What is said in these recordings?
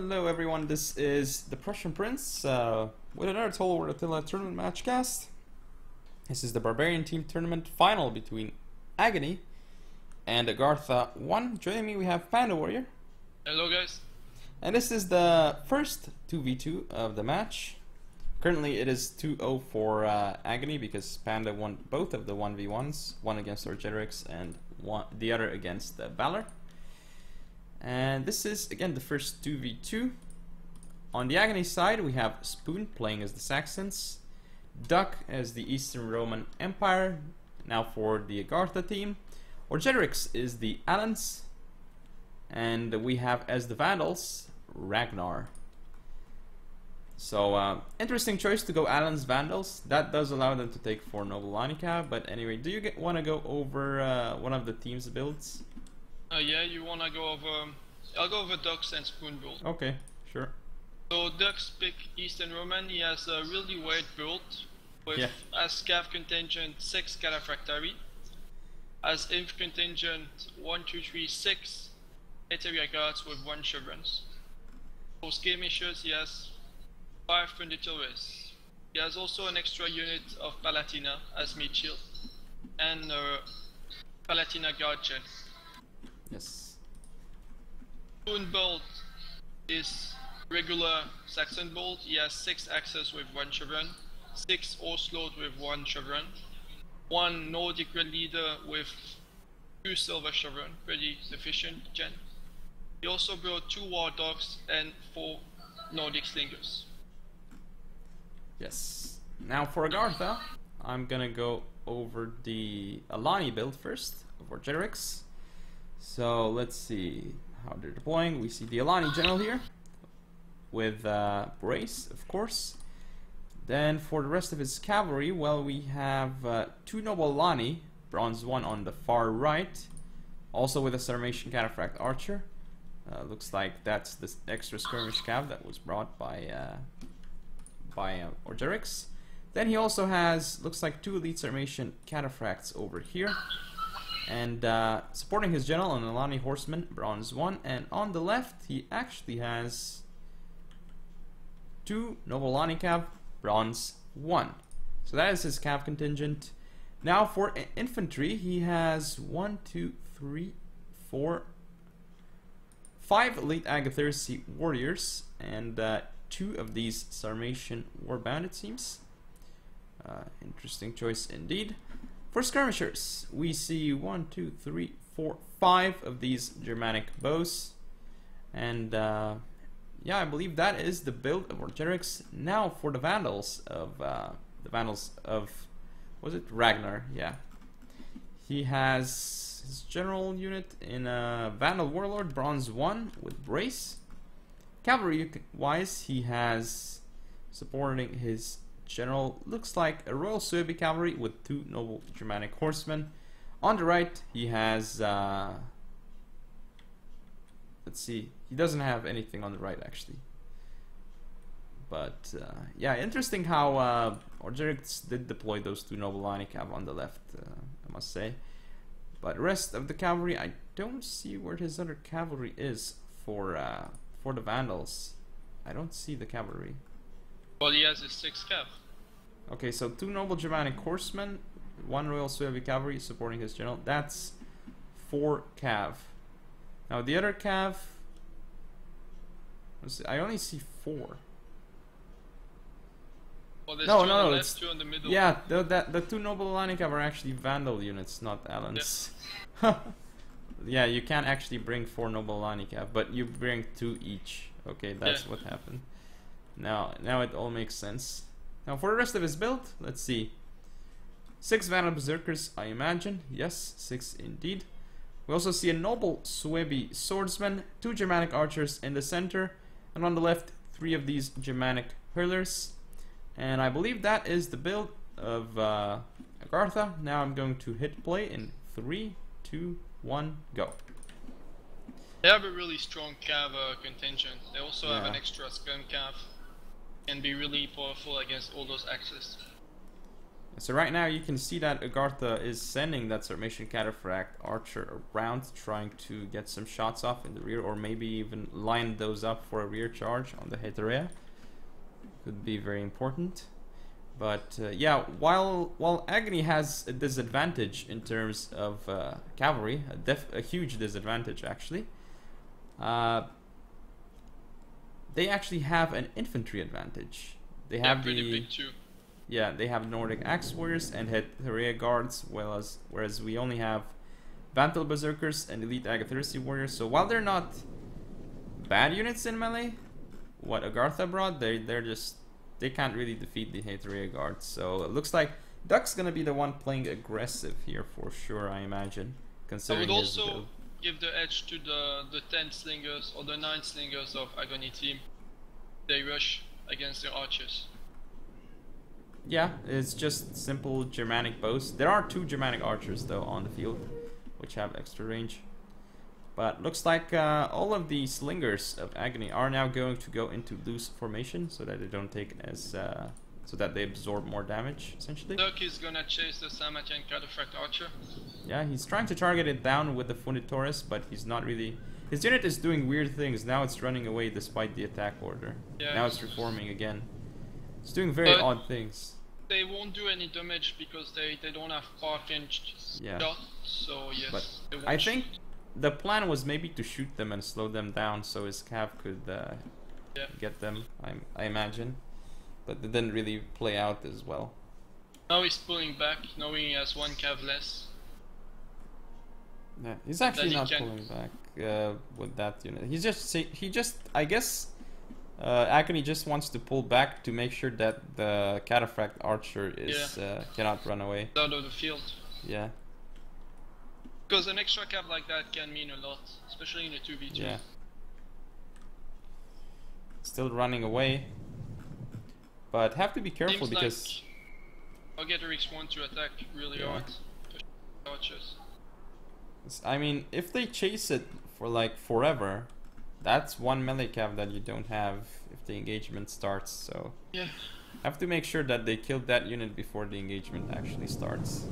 Hello everyone, this is the Prussian Prince with another Attila tournament matchcast. This is the Barbarian team tournament final between Aggony and Agartha1. Joining me we have Panda Warrior. Hello guys. And this is the first 2v2 of the match. Currently it is 2-0 for Aggony because Panda won both of the 1v1s, one against Orgetrix and the other against Valor. And this is again the first 2v2. On the Aggony side we have Spoon playing as the Saxons, Duck as the Eastern Roman Empire. Now for the Agartha team, Orgetrix is the Alans, and we have as the Vandals Ragnar. So interesting choice to go Alans Vandals. That does allow them to take 4 Noble Lanica. But anyway, do you want to go over one of the team's builds? Yeah, you wanna go over... I'll go over Duck's and Spoon build. Okay, sure. So Duck's pick Eastern Roman. He has a really weird build with as Scav contingent 6 Cataphractary, as Inf contingent 1, 2, 3, 6 Etheria Guards with 1 Chevrons. For skirmishers he has 5 Funditoris. He has also an extra unit of Palatina as mid shield and Palatina Guard Gen. Yes. Spoon build is regular Saxon build. He has 6 axes with 1 chevron, 6 Osload with 1 chevron, 1 Nordic Red Leader with 2 silver chevron, pretty efficient gen. He also built 2 War Dogs and 4 Nordic Slingers. Yes. Now for Agartha, I'm gonna go over the Alani build first for Orgetrix. So let's see how they're deploying. We see the Alani general here with Brace, of course. Then for the rest of his cavalry, well, we have 2 Noble Alani, bronze 1 on the far right, also with a Sarmatian Cataphract Archer. Looks like that's the extra skirmish cav that was brought by Orgetrix. Then he also has, looks like 2 elite Sarmatian Cataphracts over here. And supporting his general, an Alani Horseman, bronze 1. And on the left, he actually has 2 Noble Alani Cav, bronze 1. So that is his Cav contingent. Now for infantry, he has 1, 2, 3, 4, 5 elite Agatha1 warriors, and 2 of these Sarmatian Warbound, it seems. Interesting choice indeed. For skirmishers, we see 1, 2, 3, 4, 5 of these Germanic bows, and yeah, I believe that is the build of Orgetrix. Now for the Vandals of was it Ragnar? Yeah, he has his general unit in Vandal Warlord, bronze 1 with Brace. Cavalry wise, he has supporting his general, looks like a Royal Suebi cavalry with 2 Noble Germanic Horsemen. On the right he has let's see, he doesn't have anything on the right actually, but yeah, interesting how Orgetrix did deploy those 2 Noble Line cav on the left, I must say. But rest of the cavalry, I don't see where his other cavalry is for the Vandals. I don't see the cavalry. Well, he has his 6 cav. Okay, so 2 Noble Germanic Horsemen, 1 Royal Suevi Cavalry supporting his general. That's 4 cav. Now the other cav, I only see 4. Well, there's no, left, it's 2 in the middle. Yeah, the 2 Noble Alani cav are actually Vandal units, not Alans. Yeah. Yeah, you can't actually bring 4 Noble Alani cav, but you bring 2 each. Okay, that's what happened. Now it all makes sense. Now for the rest of his build, let's see. 6 Vandal Berserkers, I imagine. Yes, 6 indeed. We also see a Noble Suebi Swordsman, 2 Germanic Archers in the center, and on the left, 3 of these Germanic Hurlers. And I believe that is the build of Agartha. Now I'm going to hit play in 3, 2, 1, go. They have a really strong cav contingent. They also have an extra scum cav. Can be really powerful against all those axes. So right now you can see that Agartha is sending that Sarmatian Cataphract Archer around, trying to get some shots off in the rear, or maybe even line those up for a rear charge on the Heterea. Could be very important. But yeah, while Aggony has a disadvantage in terms of cavalry, a huge disadvantage actually, they actually have an infantry advantage. They have pretty big too. Yeah, they have Nordic Axe Warriors and Heterea Guards, whereas we only have Vantal Berserkers and Elite Agatharsi Warriors. So while they're not bad units in melee, what Agartha brought, they can't really defeat the Heterea Guards. So it looks like Duck's gonna be the one playing aggressive here for sure, I imagine. Considering I would also give the edge to the 10 slingers or the 9 slingers of Aggony team. They rush against the archers. Yeah, it's just simple Germanic bows. There are 2 Germanic archers though on the field, which have extra range. But looks like all of the slingers of Aggony are now going to go into loose formation, so that they don't take as so that they absorb more damage essentially. Duck is gonna chase the Sarmatian Cataphract Archer. Yeah, he's trying to target it down with the Funditoris, but he's not really. His unit is doing weird things. Now it's running away despite the attack order. Yeah. Now it's reforming again. It's doing very odd things. They won't do any damage because they don't have park-hinged shot, so yes. But I think the plan was maybe to shoot them and slow them down so his cav could get them, I imagine. But it didn't really play out as well. Now he's pulling back, knowing he has 1 cav less. Yeah, he's actually not pulling back with that unit. He just I guess Aggony just wants to pull back to make sure that the Cataphract Archer is cannot run away. Out of the field. Yeah. Because an extra cav like that can mean a lot, especially in a 2v2. Yeah. Still running away. But have to be careful because Agatharix want to attack really hard. Archers. I mean, if they chase it for like forever, that's 1 melee cav that you don't have if the engagement starts, so yeah, have to make sure that they kill that unit before the engagement actually starts.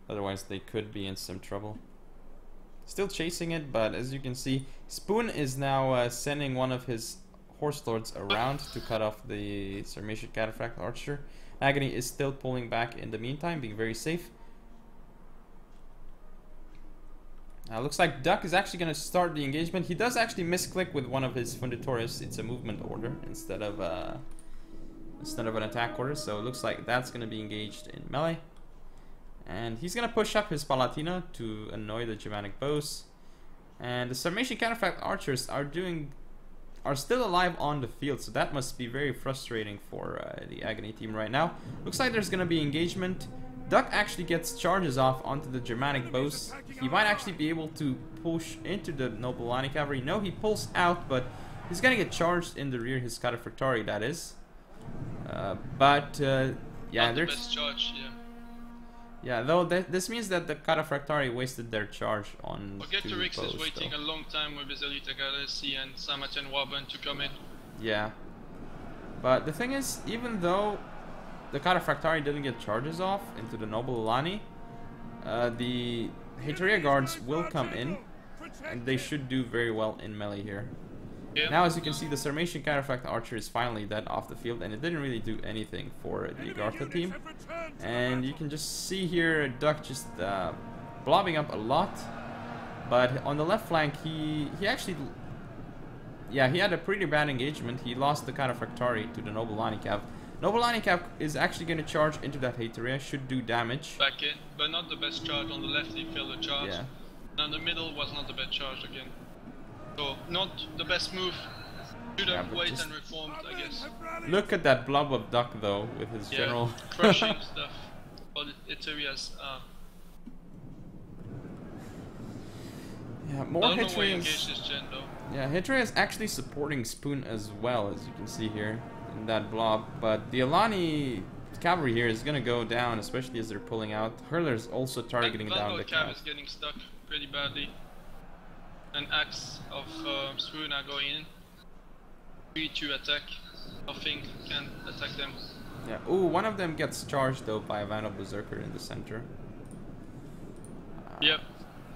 Otherwise they could be in some trouble. Still chasing it, but as you can see, Spoon is now sending one of his horse lords around to cut off the Sarmatian Cataphract Archer. Aggony is still pulling back in the meantime, being very safe. Looks like Duck is actually going to start the engagement. He does actually misclick with one of his Funditoris. It's a movement order instead of an attack order. So it looks like that's going to be engaged in melee. And he's going to push up his Palatina to annoy the Germanic bows. And the Sarmatian Cataphract Archers are still alive on the field. So that must be very frustrating for the Aggony team right now. Looks like there's going to be engagement. Duck actually gets charges off onto the Germanic bows. He might actually be able to push into the Nobilani cavalry. No, he pulls out, but he's gonna get charged in the rear, his Cataphractari, that is. Yeah, there's the best charge, yeah, though this means that the Cataphractari wasted their charge on Agatharix is waiting a long time with his Elite Agatharsi and Sarmatian Warband to come in. Yeah. But the thing is, even though the Cataphractari didn't get charges off into the Noble Alani, the Heterea Guards will come in, and they should do very well in melee here. Yeah. Now, as you can see, the Sarmatian Cataphract Archer is finally dead off the field, and it didn't really do anything for the Agartha team. And you can just see here Duck just blobbing up a lot. But on the left flank, he actually... Yeah, he had a pretty bad engagement. He lost the Cataphractari to the Nobilani Cav. Nobilani Cav is actually going to charge into that Heterea, should do damage. Back in, but not the best charge. On the left he failed the charge. Yeah. And the middle was not the best charge again. So, not the best move. Should have waited and reformed, I guess. Look at that blob of Duck though, with his general... crushing stuff. But Heterea's... Yeah, more Heterea's... though. Yeah, Heterea is actually supporting Spoon as well, as you can see here in that blob. But the Alani cavalry here is gonna go down, especially as they're pulling out. Hurler's also targeting down the cav is getting stuck pretty badly. An axe of Spoon are going in. 3-2 attack. Nothing can attack them. Yeah. Ooh, one of them gets charged though by a Vandal Berserker in the center. Yep.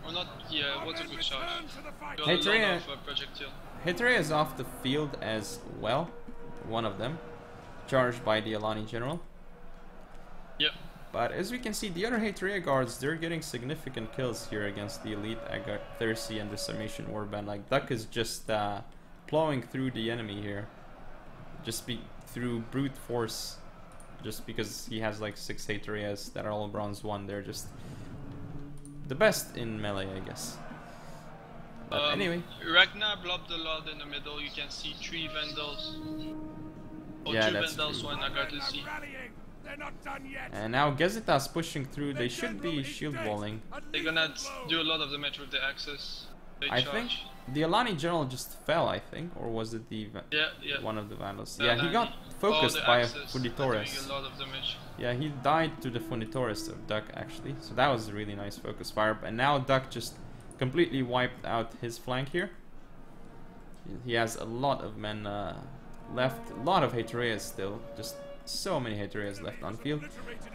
Or not, yeah, what's a good charge? Got Heteria, a lot of projectile. Heteria is off the field as well. One of them. Charged by the Alani General. Yep. But as we can see, the other Heteria guards, they're getting significant kills here against the elite Agartha1 and the Summation Warband. Like, Duck is just plowing through the enemy here. Just through brute force. Just because he has like 6 Heterias that are all bronze 1. They're just the best in melee, I guess. But anyway. Ragnar blobbed a lot in the middle. You can see 3 Vandals. Or yeah, 2 that's Vandals, true. 1 Agartha1. And now Gezita's pushing through. They should be shield walling. They're gonna do a lot of damage with the axes. I think the Alani General just fell, I think, or was it the one of the Vandals? Yeah, he got focused by a Funditores. A lot of damage. Yeah, he died to the Funditores of Duck actually, so that was a really nice focus fire. And now Duck just completely wiped out his flank here. He has a lot of men left, a lot of Heterias still, just so many Heterias left on field.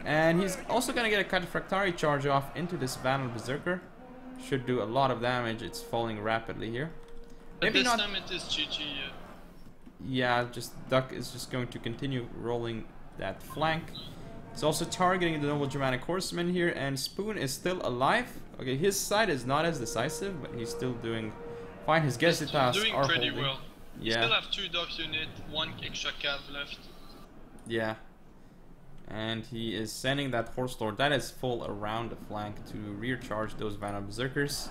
And he's also gonna get a Cataphractari charge off into this Vandal Berserker. Should do a lot of damage. It's falling rapidly here. Maybe this time it is GG. Yeah, just Duck is just going to continue rolling that flank. He's also targeting the Noble Germanic Horseman here, and Spoon is still alive. Okay, his side is not as decisive, but he's still doing fine. His Gezitas are doing pretty holding. well. Yeah. Still have 2 Dock unit, 1 extra cav left. Yeah. And he is sending that Horse Lord that is full around the flank to rear charge those Vandal Berserkers.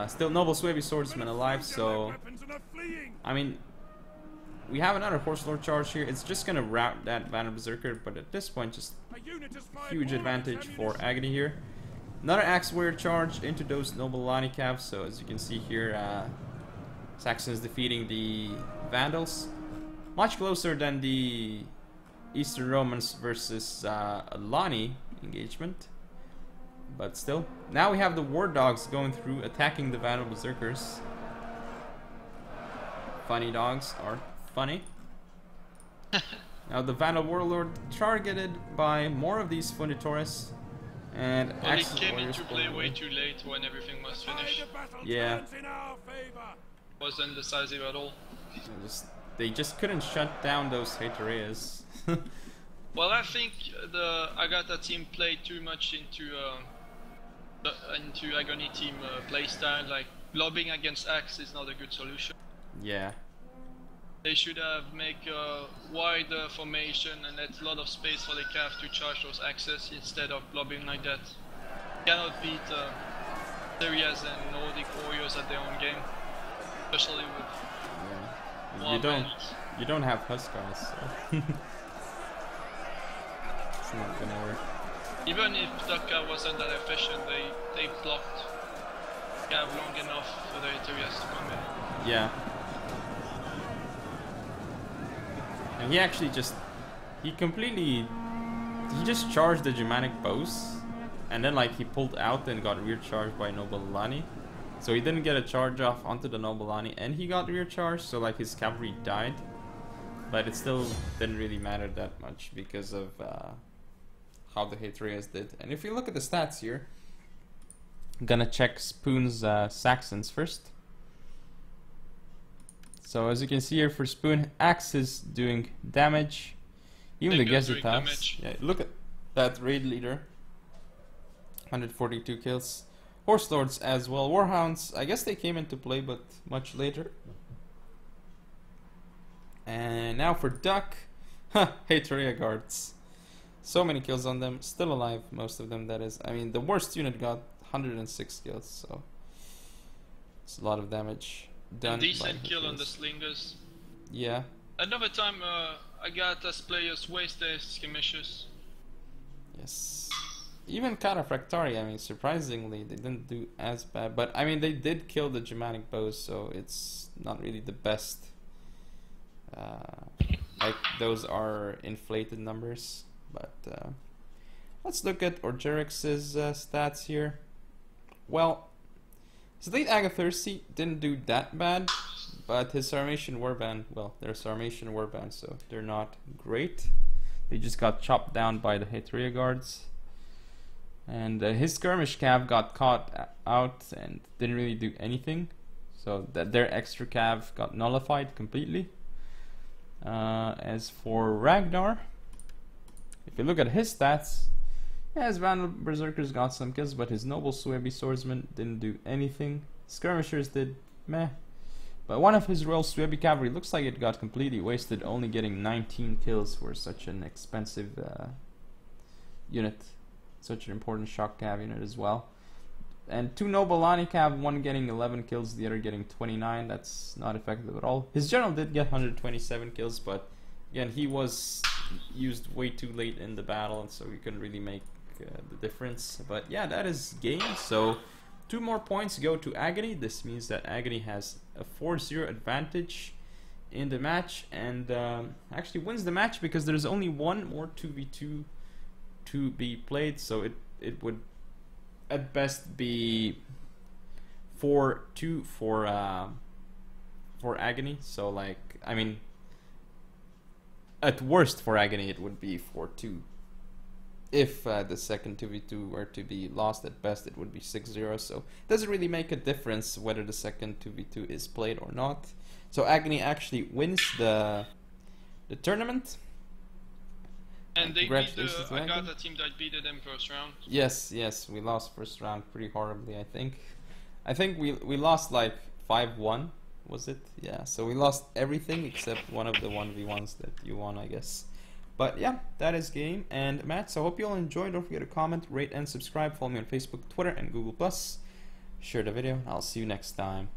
Still Noble Swaby Swordsman alive, so I mean, we have another Horse Lord charge here. It's just gonna rout that Vandal Berserker, but at this point, just huge advantage for Aggony here. Another Axe Warrior charge into those Noble Alani Cavs. So as you can see here, Saxons defeating the Vandals. Much closer than the Eastern Romans versus Alani engagement. But still. Now we have the War Dogs going through, attacking the Vandal Berserkers. Funny dogs are funny. Now the Vandal Warlord targeted by more of these Funditores. And well, he came into play way too late when everything was finished. Yeah. Wasn't decisive at all. They just couldn't shut down those Heterias. Well, I think the Agartha team played too much into Aggony team playstyle. Like, lobbing against Axe is not a good solution. Yeah. They should have make a wider formation and let a lot of space for the Cav to charge those axes instead of lobbing like that. You cannot beat Syrias and Nordic warriors at their own game, especially with. Yeah. You don't have Huskars, so it's not gonna work. Even if Dhaka wasn't that efficient, they blocked Cav long enough for the Eterias to come in. Yeah. And he actually just he just charged the Germanic bows, and then like he pulled out and got rear charged by Noble Alani. So he didn't get a charge off onto the Noble Alani, and he got rear charged, so like his cavalry died. But it still didn't really matter that much because of how the Heterias did. And if you look at the stats here, I'm gonna check Spoon's Saxons first. So as you can see here for Spoon, Axe is doing damage. Even the Gezitas. Yeah, look at that raid leader. 142 kills. Horse Lords as well. Warhounds, I guess they came into play, but much later. And now for Duck. Heteria guards. So many kills on them. Still alive, most of them, that is. I mean, the worst unit got 106 kills, so it's a lot of damage done. A decent kill on the Slingers. Yeah. Another time, Agartha's players waste their skirmishes. Yes. Even Cataphractari, I mean, surprisingly, they didn't do as bad. But, I mean, they did kill the Germanic bows, so it's not really the best. Like, those are inflated numbers. But, let's look at Orgerix's stats here. Well, his late Agatha1 didn't do that bad. But his Sarmatian Warband, well, they're Sarmatian Warband, so they're not great. He just got chopped down by the Hatria guards. And his skirmish cav got caught out and didn't really do anything. So that their extra cav got nullified completely. As for Ragnar, if you look at his stats, yeah, his Vandal Berserkers got some kills, but his Noble Suebi Swordsman didn't do anything. Skirmishers did meh. But one of his Royal Suebi Cavalry looks like it got completely wasted, only getting 19 kills for such an expensive unit. Such an important shock cav unit as well. And 2 Noble Lani cav, one getting 11 kills, the other getting 29. That's not effective at all. His general did get 127 kills, but again, he was used way too late in the battle, and so he couldn't really make the difference. But yeah, that is game. So 2 more points go to Aggony. This means that Aggony has a 4-0 advantage in the match, and actually wins the match because there's only one more 2v2 to be played, so it would at best be 4-2 for Aggony. So like, I mean, at worst for Aggony it would be 4-2. If the second 2v2 were to be lost, at best it would be 6-0. So it doesn't really make a difference whether the second 2v2 is played or not. So Aggony actually wins the tournament. And they beat the Agartha team that beat them first round. Yes, we lost first round pretty horribly, I think. I think we lost like 5-1, was it? Yeah, so we lost everything except one of the 1v1s that you won, I guess. But yeah, that is game and match. So I hope you all enjoyed. Don't forget to comment, rate, and subscribe. Follow me on Facebook, Twitter, and Google+. Share the video. I'll see you next time.